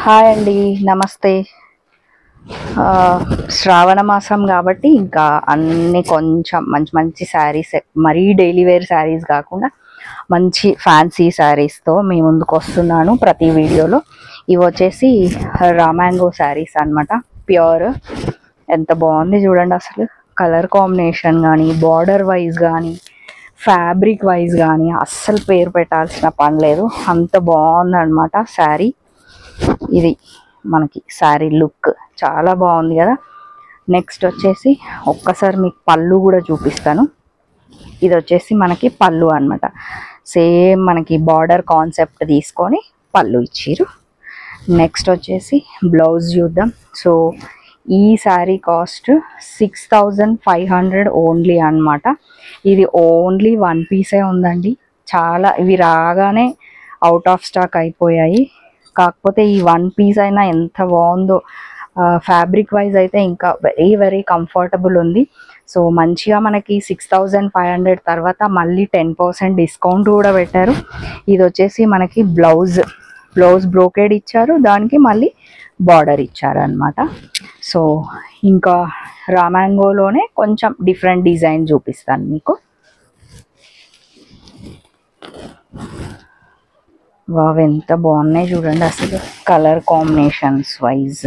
Hi అండి, నమస్తే. శ్రావణ మాసం కాబట్టి ఇంకా అన్ని కొంచెం మంచి మంచి శారీస్, మరీ డైలీ వేర్ శారీస్ కాకుండా మంచి ఫ్యాన్సీ శారీస్తో మీ ముందుకు వస్తున్నాను ప్రతి వీడియోలో. ఇవి వచ్చేసి రామాంగో శారీస్ అన్నమాట. ప్యూర్, ఎంత బాగుంది చూడండి. అసలు కలర్ కాంబినేషన్ కానీ, బార్డర్ వైజ్ కానీ, ఫ్యాబ్రిక్ వైజ్ కానీ అస్సలు పేరు పెట్టాల్సిన పని లేదు, అంత బాగుందన్నమాట శారీ. ఇది మనకి శారీ లుక్ చాలా బాగుంది కదా. నెక్స్ట్ వచ్చేసి ఒక్కసారి మీకు పళ్ళు కూడా చూపిస్తాను. ఇది వచ్చేసి మనకి పళ్ళు అన్నమాట. సేమ్ మనకి బార్డర్ కాన్సెప్ట్ తీసుకొని పళ్ళు ఇచ్చిర్రు. నెక్స్ట్ వచ్చేసి బ్లౌజ్ చూద్దాం. సో ఈ శారీ కాస్ట్ 6500 ఓన్లీ అన్నమాట. ఇది ఓన్లీ వన్ పీసే ఉందండి. చాలా ఇవి రాగానే అవుట్ ఆఫ్ స్టాక్ అయిపోయాయి. కాకపోతే ఈ వన్ పీస్ అయినా ఎంత బాగుందో. ఫ్యాబ్రిక్ వైజ్ అయితే ఇంకా వెరీ వెరీ కంఫర్టబుల్ ఉంది. సో మంచిగా మనకి 6500 తర్వాత మళ్ళీ 10% డిస్కౌంట్ కూడా పెట్టారు. ఇది వచ్చేసి మనకి బ్లౌజ్ బ్రోకేడ్ ఇచ్చారు, దానికి మళ్ళీ బార్డర్ ఇచ్చారు అనమాట. సో ఇంకా రామాంగోలోనే కొంచెం డిఫరెంట్ డిజైన్ చూపిస్తాను మీకు. వావ్, ఎంత బాగున్నాయి చూడండి అసలు కలర్ కాంబినేషన్స్ వైజ్.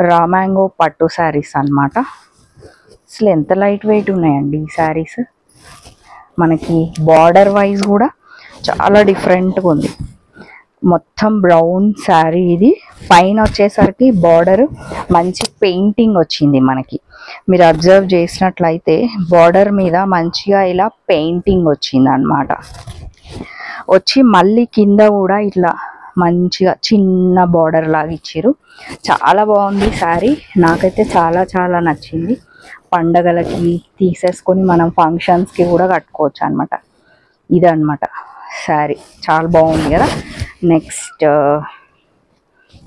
రామాంగో పట్టు శారీస్ అన్నమాట. అసలు ఎంత లైట్ వెయిట్ ఉన్నాయండి ఈ శారీస్. మనకి బార్డర్ వైజ్ కూడా చాలా డిఫరెంట్గా ఉంది. మొత్తం బ్రౌన్ శారీ. ఇది పైన వచ్చేసరికి బార్డర్ మంచి పెయింటింగ్ వచ్చింది మనకి. మీరు అబ్జర్వ్ చేసినట్లయితే బార్డర్ మీద మంచిగా ఇలా పెయింటింగ్ వచ్చింది అన్నమాట. వచ్చి మళ్ళీ కింద కూడా ఇట్లా మంచిగా చిన్న బార్డర్ లాగా ఇచ్చారు. చాలా బాగుంది శారీ, నాకైతే చాలా చాలా నచ్చింది. పండగలకి తీసేసుకొని మనం ఫంక్షన్స్కి కూడా కట్టుకోవచ్చు అనమాట. ఇదన్నమాట శారీ, చాలా బాగుంది కదా. నెక్స్ట్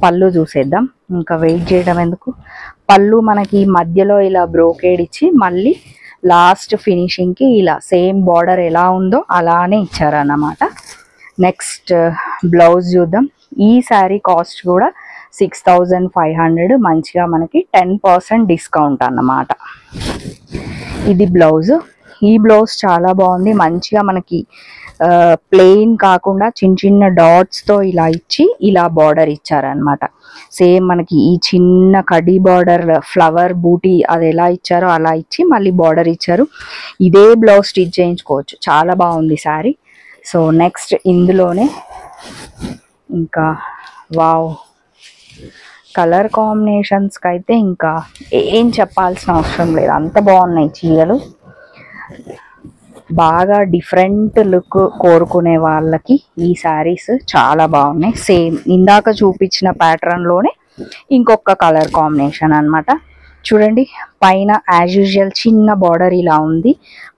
పళ్ళు చూసేద్దాం, ఇంకా వెయిట్ చేయడం ఎందుకు. పళ్ళు మనకి మధ్యలో ఇలా బ్రోకేడ్ ఇచ్చి మళ్ళీ లాస్ట్ ఫినిషింగ్కి ఇలా సేమ్ బార్డర్ ఎలా ఉందో అలానే ఇచ్చారన్నమాట. నెక్స్ట్ బ్లౌజ్ చూద్దాం. ఈ శారీ కాస్ట్ కూడా 6500, మంచిగా మనకి 10% డిస్కౌంట్ అన్నమాట. ఇది బ్లౌజ్. ఈ బ్లౌజ్ చాలా బాగుంది. మంచిగా మనకి ప్లెయిన్ కాకుండా చిన్న చిన్న డాట్స్తో ఇలా ఇచ్చి ఇలా బార్డర్ ఇచ్చారనమాట. సేమ్ మనకి ఈ చిన్న కడ్డీ బార్డర్ ఫ్లవర్ బూటీ అది ఎలా ఇచ్చారో అలా ఇచ్చి మళ్ళీ బార్డర్ ఇచ్చారు. ఇదే బ్లౌజ్ స్టిచ్ చేయించుకోవచ్చు, చాలా బాగుంది శారీ. సో నెక్స్ట్ ఇందులోనే ఇంకా వావ్, కలర్ కాంబినేషన్స్కి అయితే ఇంకా ఏం చెప్పాల్సిన అవసరం లేదు, అంత బాగున్నాయి చీరలు. బాగా డిఫరెంట్ లుక్ కోరుకునే వాళ్ళకి ఈ శారీస్ చాలా బాగున్నాయి. సేమ్ ఇందాక చూపించిన ప్యాటర్న్లోనే ఇంకొక కలర్ కాంబినేషన్ అన్నమాట. చూడండి, పైన యాజ్ యూజువల్ చిన్న బార్డర్ ఇలా ఉంది,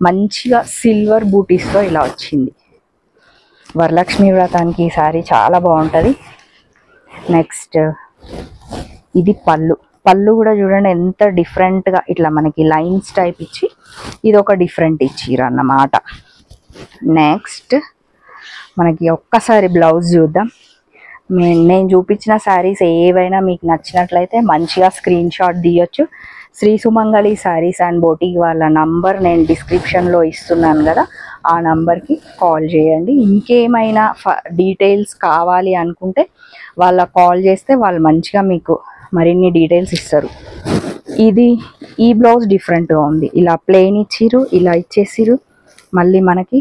మంచిగా సిల్వర్ బూటీస్తో ఇలా వచ్చింది. వరలక్ష్మి వ్రతానికి ఈ శారీ చాలా బాగుంటుంది. నెక్స్ట్ ఇది పళ్ళు కూడా చూడండి ఎంత డిఫరెంట్గా ఇట్లా మనకి లైన్స్ టైప్ ఇచ్చి ఇది ఒక డిఫరెంట్ ఇచ్చిర్రు అన్నమాట. నెక్స్ట్ మనకి ఒక్కసారి బ్లౌజ్ చూద్దాం. నేను చూపించిన శారీస్ ఏవైనా మీకు నచ్చినట్లయితే మంచిగా స్క్రీన్ షాట్ తీయొచ్చు. శ్రీ సుమంగళి శారీస్ అండ్ బోటిక్ వాళ్ళ నంబర్ నేను డిస్క్రిప్షన్లో ఇస్తున్నాను కదా, ఆ నంబర్కి కాల్ చేయండి. ఇంకేమైనా డీటెయిల్స్ కావాలి అనుకుంటే వాళ్ళ కాల్ చేస్తే వాళ్ళు మంచిగా మీకు మరిన్ని డీటెయిల్స్ ఇస్తారు. ఈ బ్లౌజ్ డిఫరెంట్గా ఉంది, ఇలా ప్లెయిన్ ఇచ్చిర్రు, ఇలా ఇచ్చేసిర్రు, మళ్ళీ మనకి